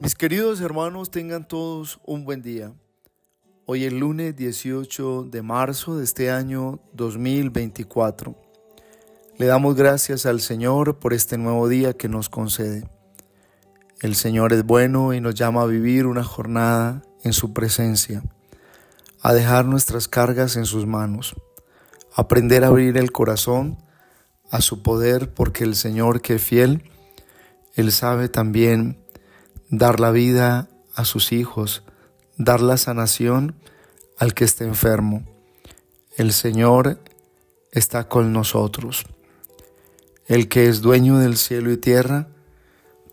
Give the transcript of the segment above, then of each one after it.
Mis queridos hermanos, tengan todos un buen día. Hoy es lunes 18 de marzo de este año 2024. Le damos gracias al Señor por este nuevo día que nos concede. El Señor es bueno y nos llama a vivir una jornada en su presencia, a dejar nuestras cargas en sus manos, a aprender a abrir el corazón a su poder, porque el Señor, que es fiel, Él sabe también dar la vida a sus hijos, dar la sanación al que esté enfermo. El Señor está con nosotros. El que es dueño del cielo y tierra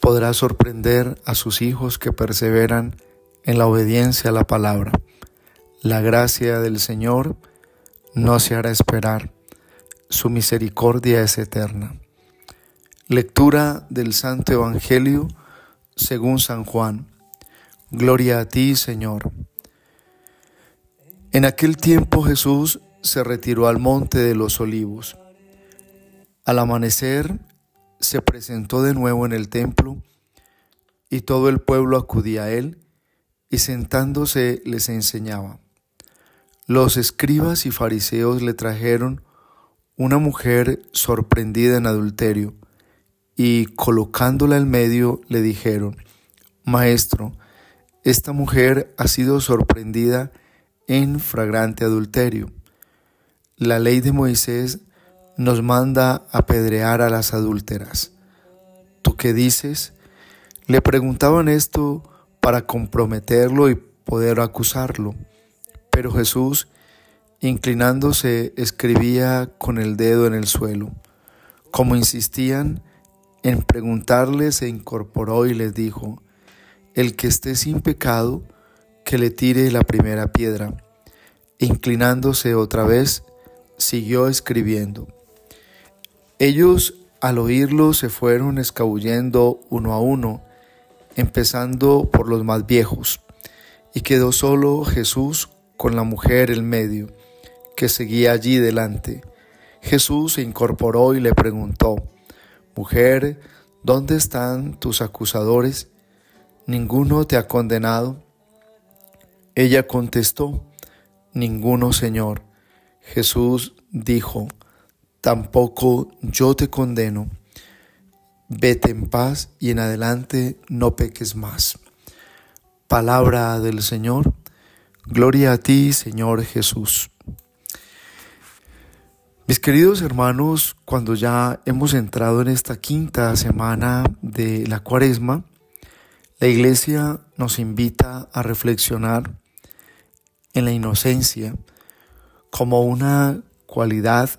podrá sorprender a sus hijos que perseveran en la obediencia a la palabra. La gracia del Señor no se hará esperar. Su misericordia es eterna. Lectura del Santo Evangelio según San Juan. Gloria a ti, Señor. En aquel tiempo Jesús se retiró al monte de los Olivos. Al amanecer se presentó de nuevo en el templo y todo el pueblo acudía a él y sentándose les enseñaba. Los escribas y fariseos le trajeron una mujer sorprendida en adulterio y colocándola en medio le dijeron: Maestro, esta mujer ha sido sorprendida en flagrante adulterio. La ley de Moisés nos manda apedrear a las adúlteras. ¿Tú qué dices? Le preguntaban esto para comprometerlo y poder acusarlo. Pero Jesús, inclinándose, escribía con el dedo en el suelo. Como insistían en preguntarle, se incorporó y les dijo: El que esté sin pecado, que le tire la primera piedra. Inclinándose otra vez, siguió escribiendo. Ellos, al oírlo, se fueron escabullendo uno a uno, empezando por los más viejos, y quedó solo Jesús con la mujer en medio, que seguía allí delante. Jesús se incorporó y le preguntó: Mujer, ¿dónde están tus acusadores? ¿Ninguno te ha condenado? Ella contestó: Ninguno, Señor. Jesús dijo: Tampoco yo te condeno. Vete en paz y en adelante no peques más. Palabra del Señor. Gloria a ti, Señor Jesús. Mis queridos hermanos, cuando ya hemos entrado en esta quinta semana de la Cuaresma, la Iglesia nos invita a reflexionar en la inocencia como una cualidad,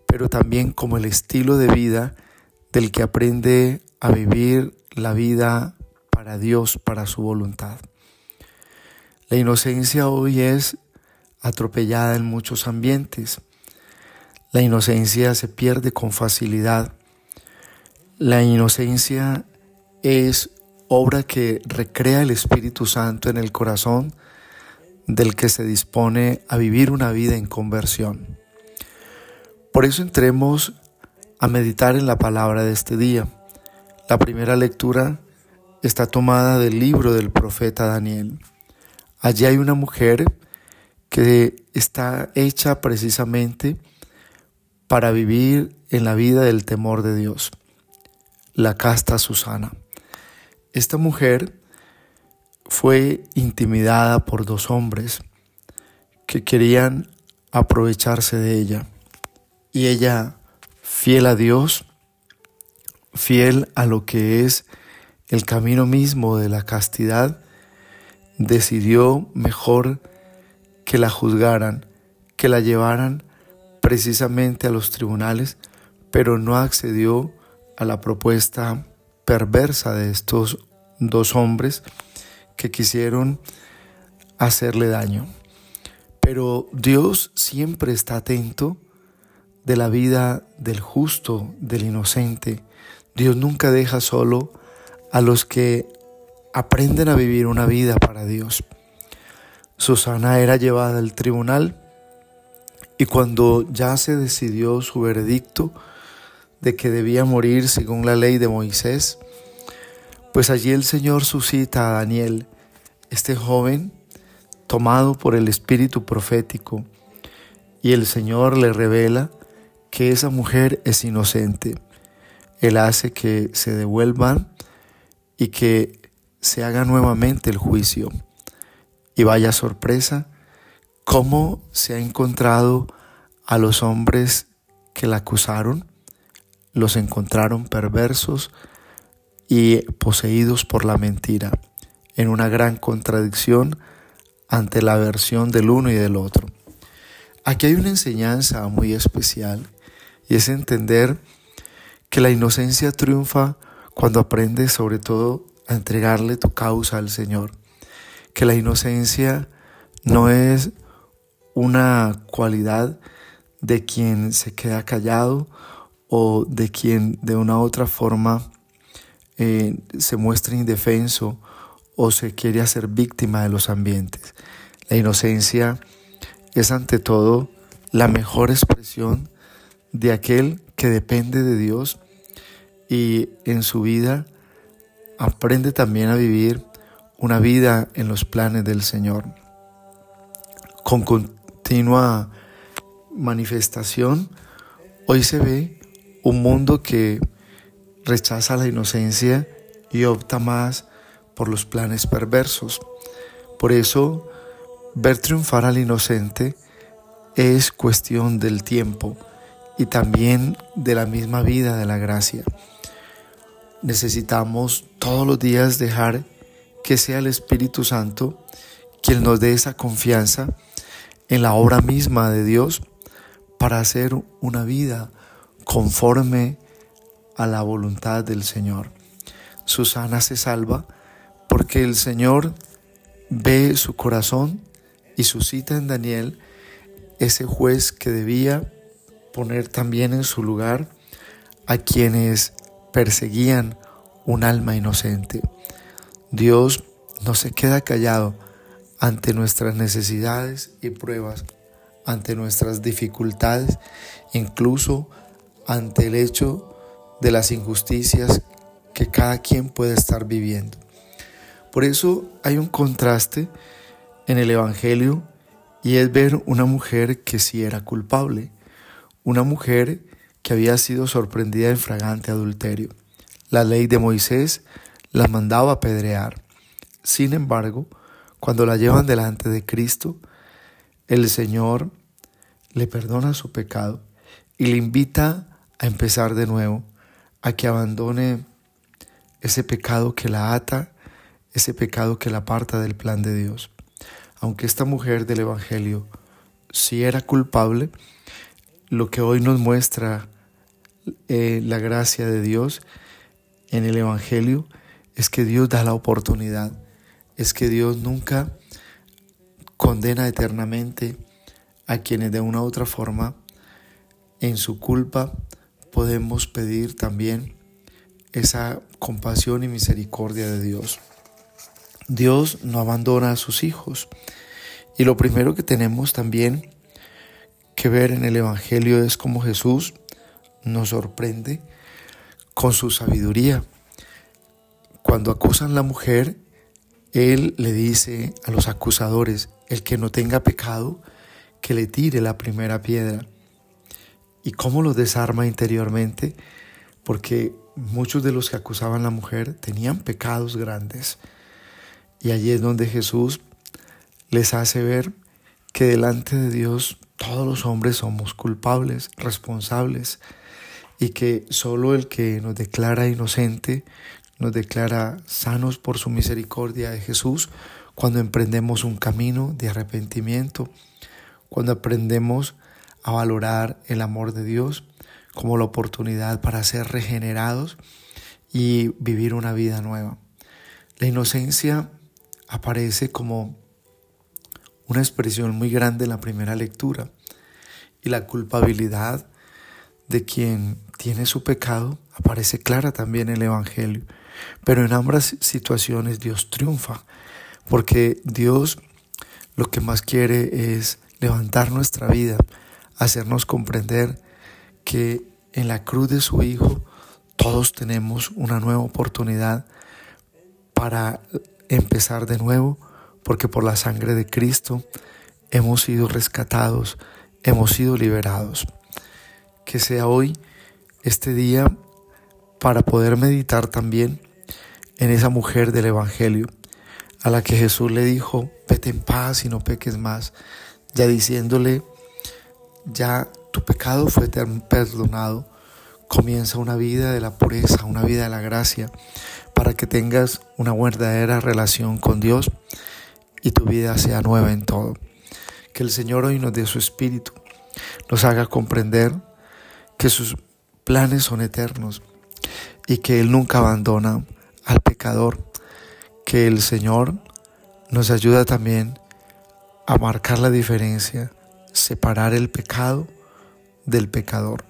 pero también como el estilo de vida del que aprende a vivir la vida para Dios, para su voluntad. La inocencia hoy es atropellada en muchos ambientes. La inocencia se pierde con facilidad. La inocencia es obra que recrea el Espíritu Santo en el corazón del que se dispone a vivir una vida en conversión. Por eso entremos a meditar en la palabra de este día. La primera lectura está tomada del libro del profeta Daniel. Allí hay una mujer que está hecha precisamente para vivir en la vida del temor de Dios, la casta Susana. Esta mujer fue intimidada por dos hombres que querían aprovecharse de ella. Y ella, fiel a Dios, fiel a lo que es el camino mismo de la castidad, decidió mejor que la juzgaran, que la llevaran precisamente a los tribunales, pero no accedió a la propuesta perversa de estos dos hombres que quisieron hacerle daño. Pero Dios siempre está atento de la vida del justo, del inocente. Dios nunca deja solo a los que aprenden a vivir una vida para Dios. Susana era llevada al tribunal y cuando ya se decidió su veredicto de que debía morir según la ley de Moisés, Pues allí el Señor suscita a Daniel, este joven tomado por el espíritu profético, y el Señor le revela que esa mujer es inocente. Él hace que se devuelvan y que se haga nuevamente el juicio. Y vaya sorpresa, cómo se ha encontrado a los hombres que la acusaron. Los encontraron perversos y poseídos por la mentira, en una gran contradicción ante la versión del uno y del otro. Aquí hay una enseñanza muy especial, y es entender que la inocencia triunfa cuando aprendes sobre todo a entregarle tu causa al Señor. Que la inocencia no es una cualidad de quien se queda callado o de quien de una u otra forma se muestra indefenso o se quiere hacer víctima de los ambientes. La inocencia es ante todo la mejor expresión de aquel que depende de Dios y en su vida aprende también a vivir una vida en los planes del Señor. Con continua manifestación, hoy se ve un mundo que rechaza la inocencia y opta más por los planes perversos. Por eso, ver triunfar al inocente es cuestión del tiempo y también de la misma vida de la gracia. Necesitamos todos los días dejar que sea el Espíritu Santo quien nos dé esa confianza en la obra misma de Dios para hacer una vida conforme a la voluntad del Señor. Susana se salva porque el Señor ve su corazón y suscita en Daniel ese juez que debía poner también en su lugar a quienes perseguían un alma inocente. Dios no se queda callado ante nuestras necesidades y pruebas, ante nuestras dificultades, incluso ante el hecho de las injusticias que cada quien puede estar viviendo. Por eso hay un contraste en el Evangelio, y es ver una mujer que sí era culpable, una mujer que había sido sorprendida en flagrante adulterio. La ley de Moisés la mandaba apedrear. Sin embargo, cuando la llevan delante de Cristo, el Señor le perdona su pecado y le invita a empezar de nuevo, a que abandone ese pecado que la ata, ese pecado que la aparta del plan de Dios. Aunque esta mujer del Evangelio sí era culpable, lo que hoy nos muestra la gracia de Dios en el Evangelio es que Dios da la oportunidad, es que Dios nunca condena eternamente a quienes de una u otra forma en su culpa podemos pedir también esa compasión y misericordia de Dios. Dios no abandona a sus hijos. Y lo primero que tenemos también que ver en el Evangelio es cómo Jesús nos sorprende con su sabiduría. Cuando acusan a la mujer, Él le dice a los acusadores: el que no tenga pecado, que le tire la primera piedra. ¿Y cómo los desarma interiormente? Porque muchos de los que acusaban a la mujer tenían pecados grandes. Y allí es donde Jesús les hace ver que delante de Dios todos los hombres somos culpables, responsables, y que solo el que nos declara inocente, nos declara sanos por su misericordia de Jesús, cuando emprendemos un camino de arrepentimiento, cuando aprendemos a valorar el amor de Dios como la oportunidad para ser regenerados y vivir una vida nueva. La inocencia aparece como una expresión muy grande en la primera lectura, y la culpabilidad de quien tiene su pecado aparece clara también en el Evangelio. Pero en ambas situaciones Dios triunfa, porque Dios lo que más quiere es levantar nuestra vida, hacernos comprender que en la cruz de su Hijo todos tenemos una nueva oportunidad para empezar de nuevo, porque por la sangre de Cristo hemos sido rescatados, hemos sido liberados. Que sea hoy este día para poder meditar también en esa mujer del Evangelio a la que Jesús le dijo: vete en paz y no peques más, ya diciéndole: ya tu pecado fue perdonado. Comienza una vida de la pureza, una vida de la gracia, para que tengas una verdadera relación con Dios y tu vida sea nueva en todo. Que el Señor hoy nos dé su Espíritu, nos haga comprender que sus planes son eternos y que Él nunca abandona al pecador. Que el Señor nos ayuda también a marcar la diferencia, separar el pecado del pecador,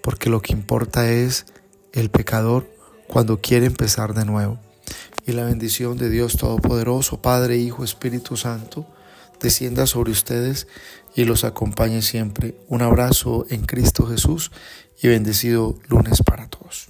porque lo que importa es el pecador cuando quiere empezar de nuevo. Y la bendición de Dios Todopoderoso, Padre, Hijo, Espíritu Santo, descienda sobre ustedes y los acompañe siempre. Un abrazo en Cristo Jesús y bendecido lunes para todos.